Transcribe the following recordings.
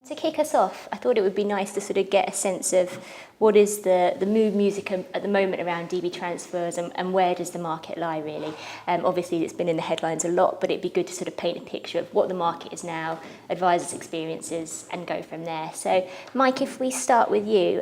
To kick us off, I thought it would be nice to sort of get a sense of what is the mood music at the moment around DB transfers and where does the market lie really. Obviously it's been in the headlines a lot, but it'd be good to sort of paint a picture of what the market is now, advisors' experiences, and go from there. So Mike, if we start with you,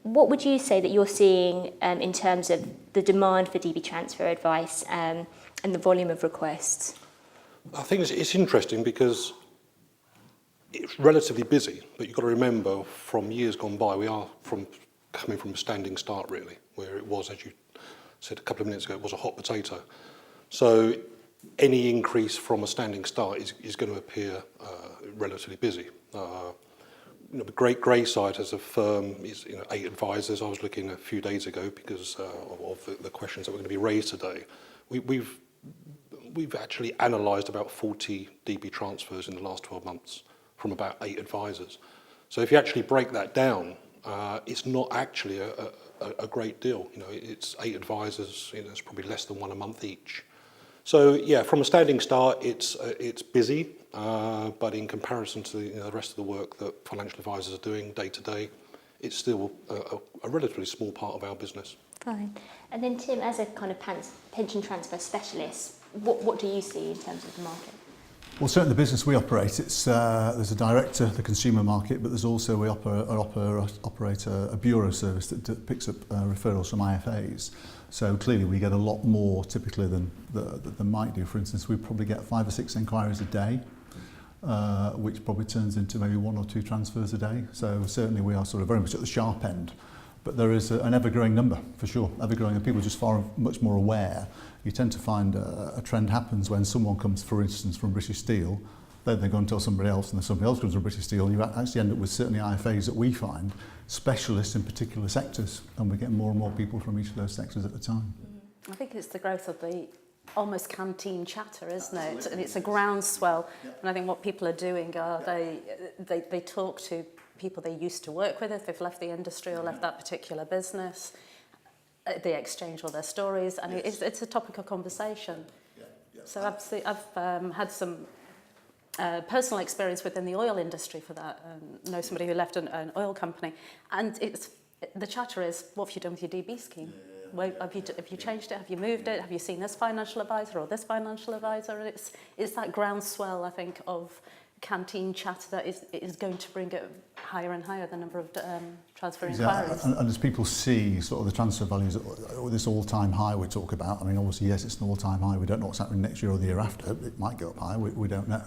what would you say that you're seeing in terms of the demand for DB transfer advice and the volume of requests? I think it's interesting because it's relatively busy, but you've got to remember from years gone by, we are coming from a standing start really, where it was, as you said a couple of minutes ago, it was a hot potato. So any increase from a standing start is going to appear relatively busy. Grayside as a firm is 8 advisors. I was looking a few days ago because of the questions that were going to be raised today. We've actually analysed about 40 DB transfers in the last 12 months. From about 8 advisors. So if you actually break that down, it's not actually a great deal. It's 8 advisors, it's probably less than one a month each. So yeah, from a standing start, it's busy, but in comparison to the rest of the work that financial advisors are doing day to day, it's still a relatively small part of our business. Fine. And then Tim, as a kind of pension transfer specialist, what do you see in terms of the market? Well, certainly the business we operate, there's a director, the consumer market, but there's also we operate a bureau service that picks up referrals from IFAs. So clearly we get a lot more typically than might do. For instance, we probably get 5 or 6 inquiries a day, which probably turns into maybe 1 or 2 transfers a day. So certainly we are sort of very much at the sharp end. But there is an ever-growing number, for sure, ever-growing, and people are just much more aware. You tend to find a trend happens when someone comes, for instance, from British Steel, then they go and tell somebody else, and then somebody else comes from British Steel, and you actually end up with certainly IFAs that we find, specialists in particular sectors, and we get more and more people from each of those sectors at the time. I think it's the growth of the almost canteen chatter, isn't it? And it's a groundswell, and I think what people are doing are they talk to people they used to work with if they've left the industry or left that particular business. They exchange all their stories, and it's a topic of conversation. So absolutely, I've had some personal experience within the oil industry for that. Know somebody who left an oil company, and the chatter is, what have you done with your DB scheme? Have you changed it? Have you moved it? Have you seen this financial advisor or this financial advisor? And it's that groundswell, I think, of canteen chat that is going to bring it higher and higher, the number of transfer inquiries. And as people see sort of the transfer values, this all-time high we talk about, I mean, obviously, yes, it's an all-time high. We don't know what's happening next year or the year after. It might go up higher. We don't know.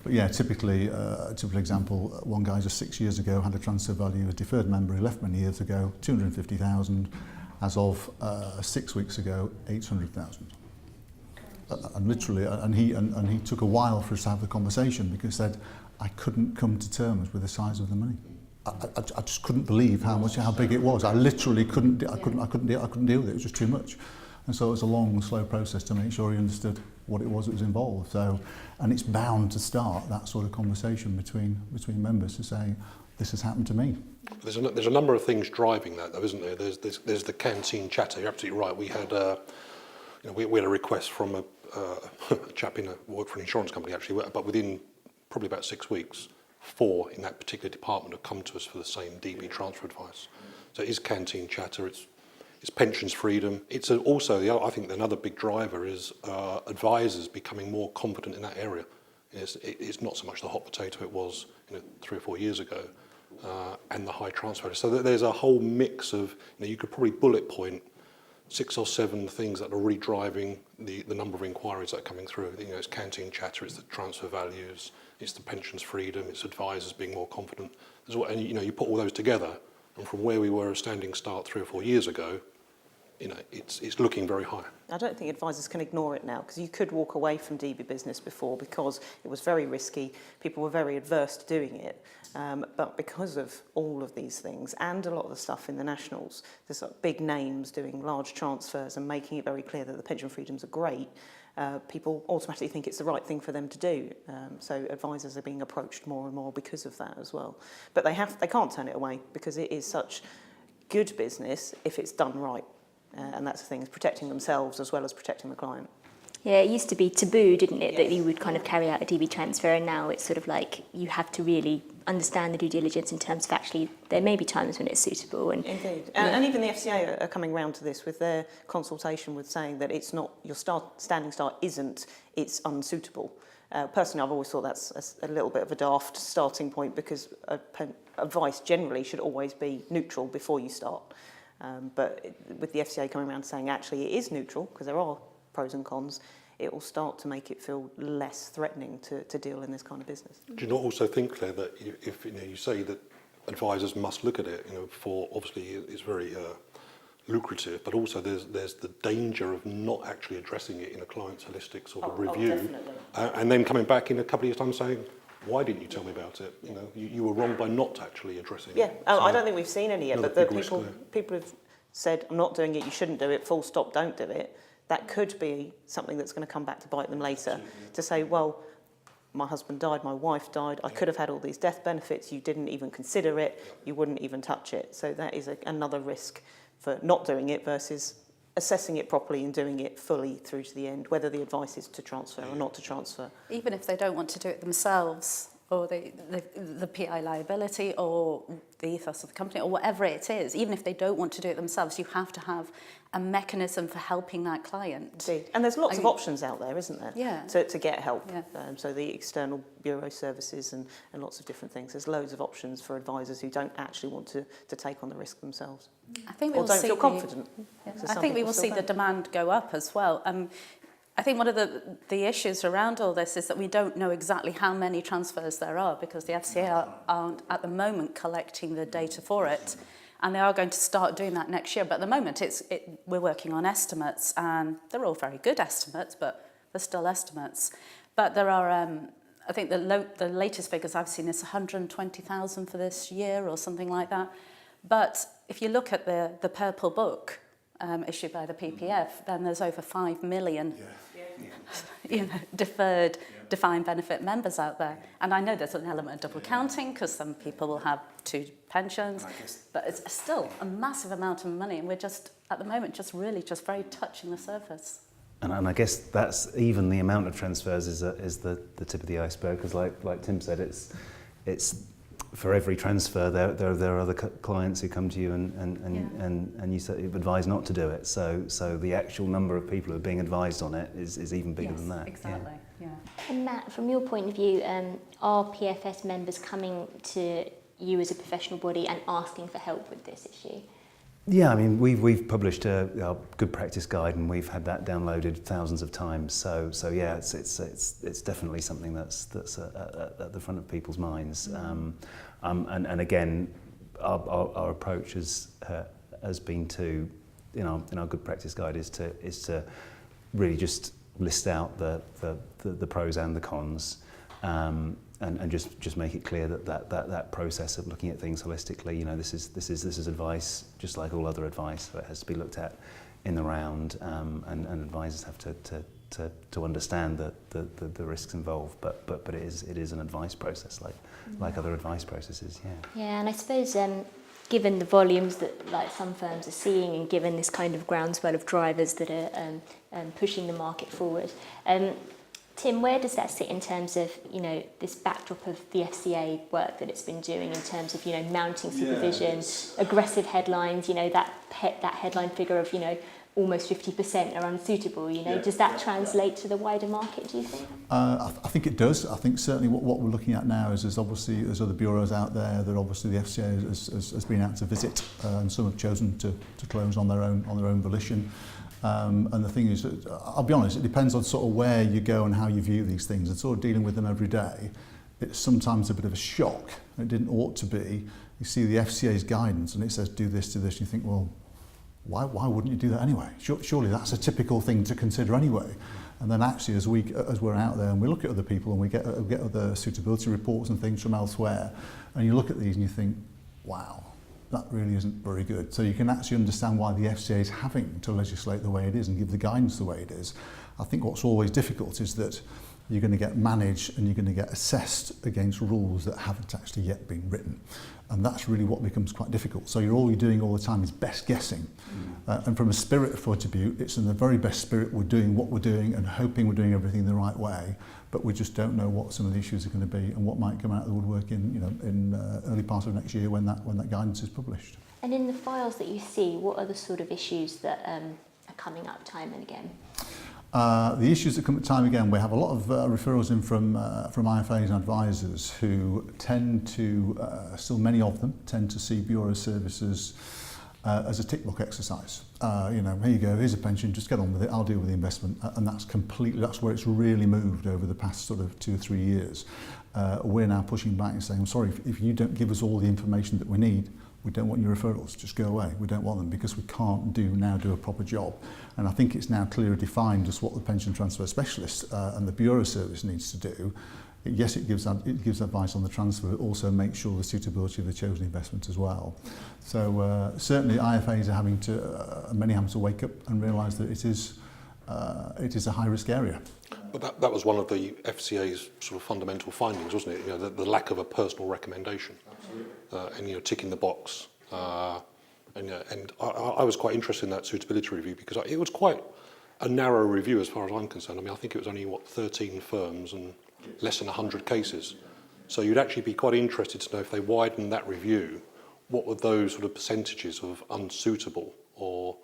But yeah, typically, a typical example, one guy just 6 years ago had a transfer value, a deferred member, he left many years ago, 250,000. As of 6 weeks ago, 800,000. And literally, and he took a while for us to have the conversation because he said, I couldn't come to terms with the size of the money. I just couldn't believe how big it was. I literally couldn't deal with it. It was just too much. And so it was a long, slow process to make sure he understood what it was that was involved. So, and it's bound to start that sort of conversation between members to say, this has happened to me. There's a number of things driving that, though, isn't there? There's the canteen chatter. You're absolutely right. We had we had a request from a chap in work for an insurance company actually, but within probably about 6 weeks, 4 in that particular department have come to us for the same DB transfer advice. So it is canteen chatter. It's pensions freedom. It's also I think another big driver is advisors becoming more confident in that area. It's not so much the hot potato it was 3 or 4 years ago. And the high transfer. So there's a whole mix of, you could probably bullet point 6 or 7 things that are really driving the number of inquiries that are coming through. It's canteen chatter, it's the transfer values, it's the pensions freedom, it's advisors being more confident. And you put all those together, and from where we were a standing start 3 or 4 years ago, it's looking very high. I don't think advisors can ignore it now, because you could walk away from DB business before because it was very risky, people were very adverse to doing it. But because of all of these things and a lot of the stuff in the nationals, there's big names doing large transfers and making it very clear that the pension freedoms are great, people automatically think it's the right thing for them to do. So advisors are being approached more and more because of that as well. But they can't turn it away because it is such good business if it's done right. And that's the thing, is protecting themselves as well as protecting the client. Yeah, it used to be taboo, didn't it, that you would kind of carry out a DB transfer, and now it's sort of like you have to really understand the due diligence in terms of actually there may be times when it's suitable. And Indeed. And even the FCA are coming round to this with their consultation with saying that it's not, your standing start isn't, it's unsuitable. Personally, I've always thought that's a little bit of a daft starting point, because advice generally should always be neutral before you start. But with the FCA coming around saying actually it is neutral, because there are pros and cons, it will start to make it feel less threatening to deal in this kind of business. Do you not also think, Claire, that if you say that advisors must look at it, for obviously it's very lucrative, but also there's the danger of not actually addressing it in a client's holistic sort of review, Definitely. And then coming back in a couple of years' time saying, why didn't you tell me about it? You were wrong by not actually addressing Yeah, it. I don't think we've seen any yet, but the big risk people have said, I'm not doing it, you shouldn't do it, full stop, don't do it. That could be something that's going to come back to bite them later, to say, well, my husband died, my wife died, I could have had all these death benefits, you didn't even consider it, you wouldn't even touch it. So that is another risk for not doing it versus assessing it properly and doing it fully through to the end, whether the advice is to transfer or not to transfer. Even if they don't want to do it themselves, or the PI liability, or the ethos of the company, or whatever it is, even if they don't want to do it themselves, you have to have a mechanism for helping that client. Indeed. And there's lots of options out there, isn't there? Yeah. To get help. Yeah. So the external bureau services and lots of different things. There's loads of options for advisors who don't actually want to take on the risk themselves. I think Or don't feel confident. Yeah. So I some think we people will still see the don't. demand go up as well. I think one of the issues around all this is that we don't know exactly how many transfers there are, because the FCA aren't at the moment collecting the data for it, and they are going to start doing that next year. But at the moment, we're working on estimates, and they're all very good estimates, but they're still estimates. But there are, I think the latest figures I've seen is 120,000 for this year or something like that. But if you look at the Purple Book issued by the PPF, then there's over 5 million deferred defined benefit members out there. And I know there's an element of double counting, because some people will have 2 pensions, but it's still a massive amount of money, and we're just, at the moment, just very touching the surface. And I guess that's even the amount of transfers is the tip of the iceberg, because like Tim said, it's for every transfer there are other clients who come to you and you advise not to do it. So the actual number of people who are being advised on it is even bigger than that. Exactly. Yeah. And Matt, from your point of view, are PFS members coming to you as a professional body and asking for help with this issue? Yeah, I mean, we've published our good practice guide, and we've had that downloaded thousands of times. So yeah, it's definitely something that's at the front of people's minds. And again, our approach has been to, in our good practice guide, is to really just list out the pros and the cons. And just make it clear that process of looking at things holistically, this is advice just like all other advice, so it has to be looked at in the round, and advisors have to understand the risks involved, but it is an advice process like other advice processes. Yeah, and I suppose given the volumes that like some firms are seeing, and given this kind of groundswell of drivers that are pushing the market forward. Tim, where does that sit in terms of, this backdrop of the FCA work that it's been doing in terms of, mounting supervision, aggressive headlines, that headline figure of, almost 50% are unsuitable, does that translate to the wider market, do you think? I think it does. I think certainly what we're looking at now is there's other bureaus out there that obviously the FCA has been out to visit, and some have chosen to close on their own volition. And the thing is, I'll be honest, it depends on sort of where you go and how you view these things, and sort of dealing with them every day. It's sometimes a bit of a shock. It didn't ought to be. You see the FCA's guidance and it says do this, and you think, well, why wouldn't you do that anyway? Surely that's a typical thing to consider anyway. And then actually as we're out there and we look at other people and we get other suitability reports and things from elsewhere, and you look at these and you think, wow, that really isn't very good. So you can actually understand why the FCA is having to legislate the way it is and give the guidance the way it is. I think what's always difficult is that you're going to get managed and you're going to get assessed against rules that haven't actually yet been written. And that's really what becomes quite difficult. So all you're doing all the time is best guessing. And from a spirit point of view, it's in the very best spirit we're doing what we're doing and hoping we're doing everything the right way, but we just don't know what some of the issues are going to be and what might come out of the woodwork in early part of next year when that guidance is published. And in the files that you see, what are the sort of issues that are coming up time and again? The issues that come at time again, we have a lot of referrals in from IFAs and advisors who tend to, still many of them, tend to see bureau services as a tick box exercise. Here you go, here's a pension, just get on with it, I'll deal with the investment. And that's where it's really moved over the past sort of 2 or 3 years. We're now pushing back and saying, I'm sorry, if you don't give us all the information that we need, we don't want your referrals, just go away. We don't want them because we can't do a proper job. And I think it's now clearly defined as what the pension transfer specialist and the bureau service needs to do. Yes, it gives advice on the transfer, but also makes sure the suitability of the chosen investment as well. So certainly IFAs are having to wake up and realise that it is a high risk area. But that was one of the FCA's sort of fundamental findings, wasn't it? The lack of a personal recommendation. And ticking the box. And I was quite interested in that suitability review because it was quite a narrow review as far as I'm concerned. I mean, I think it was only 13 firms and less than 100 cases. So you'd actually be quite interested to know if they widened that review, what were those sort of percentages of unsuitable? Or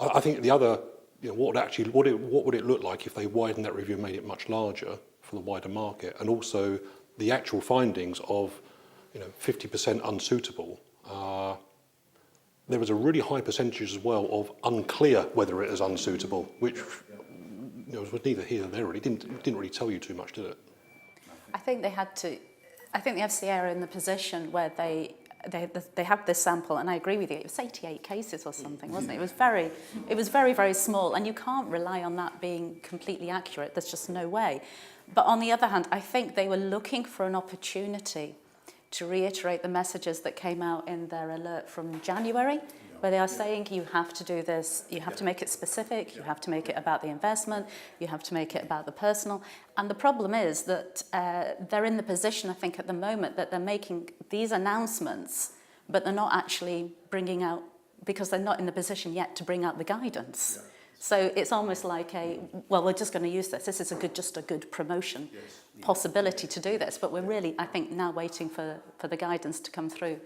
I think the other, what would it look like if they widened that review and made it much larger for the wider market, and also the actual findings of 50% unsuitable. There was a really high percentage as well of unclear whether it is unsuitable, which was neither here nor there. Really didn't really tell you too much, did it? I think the FCA are in the position where they have this sample, and I agree with you. It was 88 cases or something, wasn't it? It was very, very small, and you can't rely on that being completely accurate. There's just no way. But on the other hand, I think they were looking for an opportunity to reiterate the messages that came out in their alert from January, where they are saying you have to do this, you have to make it specific, you have to make it about the investment, you have to make it about the personal. And the problem is that they're in the position, I think, at the moment that they're making these announcements, but they're not actually bringing out, because they're not in the position yet to bring out the guidance. Yeah. So it's almost like we're just going to use this. This is just a good promotion possibility to do this. But we're really, I think, now waiting for the guidance to come through.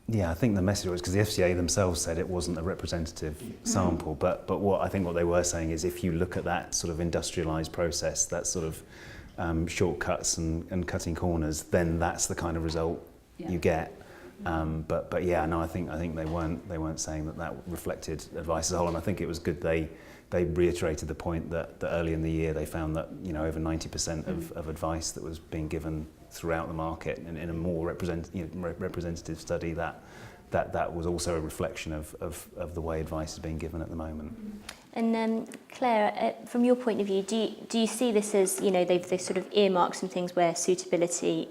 Yeah, I think the message was, because the FCA themselves said it wasn't a representative sample, but what they were saying is if you look at that sort of industrialised process, that sort of shortcuts and cutting corners, then that's the kind of result you get. But yeah, no, I think they weren't saying that reflected advice as a whole, and I think it was good they reiterated the point that early in the year they found that over 90% of advice that was being given throughout the market in a more representative study that was also a reflection of the way advice is being given at the moment. And Claire, from your point of view, do you see this as they've sort of earmarked some things where suitability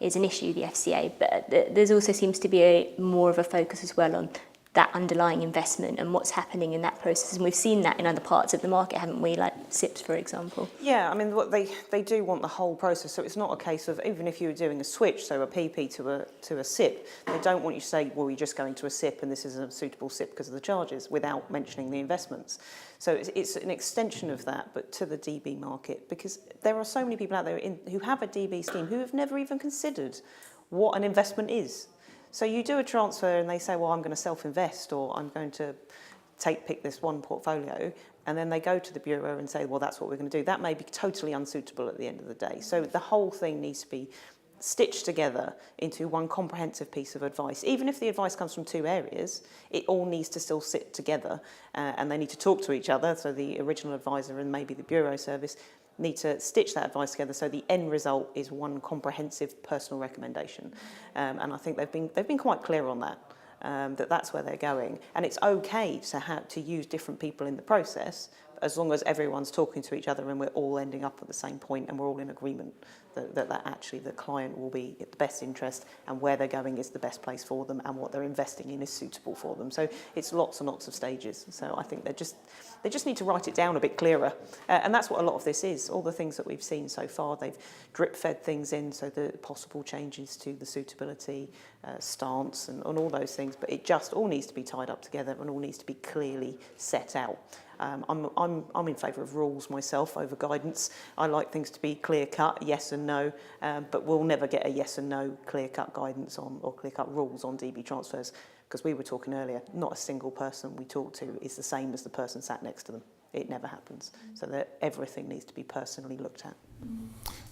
is an issue, the FCA, but there's also seems to be more of a focus as well on that underlying investment and what's happening in that process, and we've seen that in other parts of the market, haven't we, like SIPs, for example? Yeah, I mean, what they do want the whole process, so it's not a case of, even if you were doing a switch, so a PP to a SIP, they don't want you to say, well, you're just going to a SIP and this is a suitable SIP because of the charges, without mentioning the investments. So it's an extension of that, but to the DB market, because there are so many people out there who have a DB scheme who have never even considered what an investment is. So you do a transfer and they say, well, I'm going to self-invest, or I'm going to pick this one portfolio, and then they go to the bureau and say, well, that's what we're going to do. That may be totally unsuitable at the end of the day. So the whole thing needs to be stitched together into one comprehensive piece of advice. Even if the advice comes from 2 areas, it all needs to still sit together, and they need to talk to each other. So the original advisor and maybe the bureau service need to stitch that advice together so the end result is one comprehensive personal recommendation. And I think they've been quite clear on that, that's where they're going. And it's okay to use different people in the process, as long as everyone's talking to each other and we're all ending up at the same point and we're all in agreement that actually the client will be at the best interest and where they're going is the best place for them and what they're investing in is suitable for them. So it's lots and lots of stages. So I think they just need to write it down a bit clearer. And that's what a lot of this is. All the things that we've seen so far, they've drip-fed things in, so the possible changes to the suitability, stance and all those things, but it just all needs to be tied up together and all needs to be clearly set out. I'm in favour of rules myself over guidance. I like things to be clear-cut, yes and no, but we'll never get a yes and no clear-cut guidance on or clear-cut rules on DB transfers, because we were talking earlier, not a single person we talk to is the same as the person sat next to them. It never happens. So that everything needs to be personally looked at.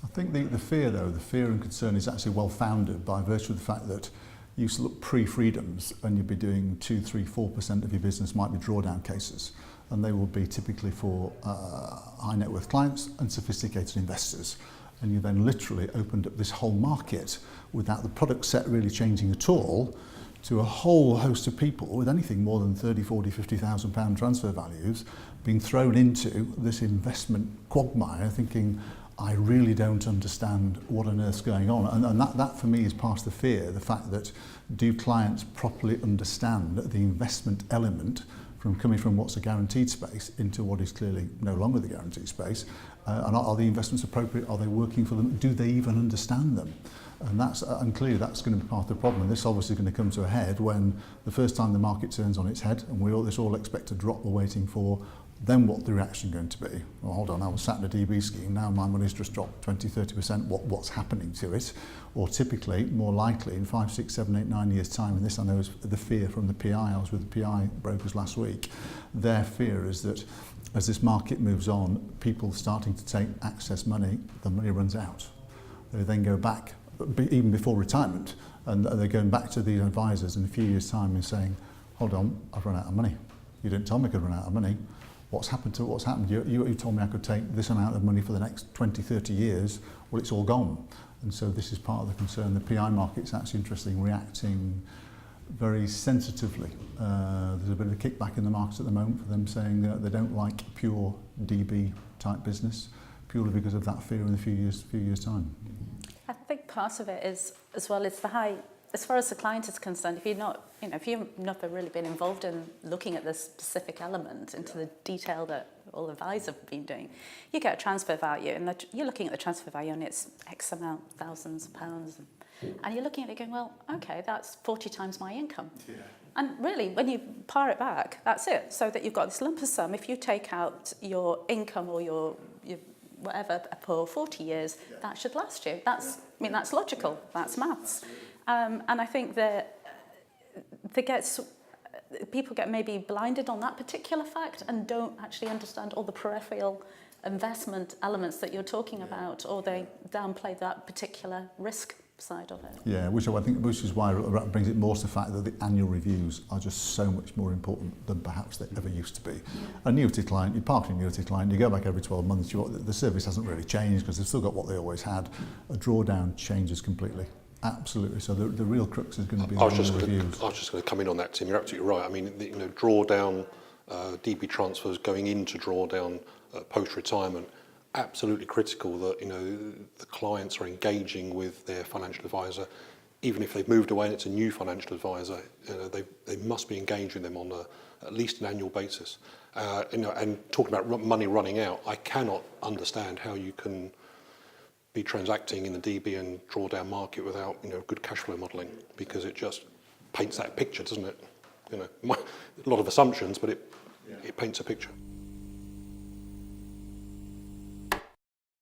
I think the fear, though, the fear and concern is actually well-founded by virtue of the fact that you used to look pre-freedoms and you'd be doing 2, 3, 4% of your business might be drawdown cases, and they will be typically for high net worth clients and sophisticated investors. And you then literally opened up this whole market without the product set really changing at all to a whole host of people with anything more than 30, 40, 50,000 pound transfer values being thrown into this investment quagmire thinking, I really don't understand what on earth's going on. And that for me is part of the fear, the fact that do clients properly understand the investment element from coming from what's a guaranteed space into what is clearly no longer the guaranteed space, and are the investments appropriate, are they working for them, do they even understand them? And clearly that's going to be part of the problem, and this obviously going to come to a head when the first time the market turns on its head and we all expect a drop we're waiting for, then what the reaction going to be? Well, hold on, I was sat in a DB scheme, now my money's just dropped 20, 30%, what's happening to it? Or typically, more likely, in 5, 6, 7, 8, 9 years' time, and this I know is the fear from the PI, I was with the PI brokers last week, their fear is that as this market moves on, people starting to take access money, the money runs out. They then go back, even before retirement, and they're going back to the advisors in a few years' time and saying, hold on, I've run out of money. You didn't tell me I could run out of money. What's happened to it? What's happened? You told me I could take this amount of money for the next 20, 30 years. Well, it's all gone. And so this is part of the concern. The PI market's actually interesting, reacting very sensitively. There's a bit of a kickback in the market at the moment for them saying that they don't like pure DB type business, purely because of that fear in a few years' time. I think part of it is, as well, it's the high, as far as the client is concerned, if you've not really been involved in looking at this specific element into the detail that all the advisors have been doing, you get a transfer value, and you're looking at the transfer value and it's X amount, thousands of pounds, and you're looking at it going, well, okay, that's 40 times my income. Yeah. And really, when you par it back, that's it. So that you've got this lump of sum. If you take out your income or your whatever for 40 years, that should last you. That's logical. That's maths. And I think that people get maybe blinded on that particular fact and don't actually understand all the peripheral investment elements that you're talking about, or they downplay that particular risk side of it. Yeah, which is why it brings it more to the fact that the annual reviews are just so much more important than perhaps they ever used to be. A annuity client, you park an annuity client, you go back every 12 months, the service hasn't really changed because they've still got what they always had. A drawdown changes completely. Absolutely. So the real crux is going to be the reviews. I was just going to come in on that, Tim. You're absolutely right. I mean, drawdown, DB transfers going into drawdown post-retirement, absolutely critical that the clients are engaging with their financial advisor, even if they've moved away and it's a new financial advisor. They must be engaging them on at least an annual basis. And talking about money running out, I cannot understand how you can be transacting in the DB and drawdown market without good cash flow modelling, because it just paints that picture, doesn't it? A lot of assumptions, but it paints a picture.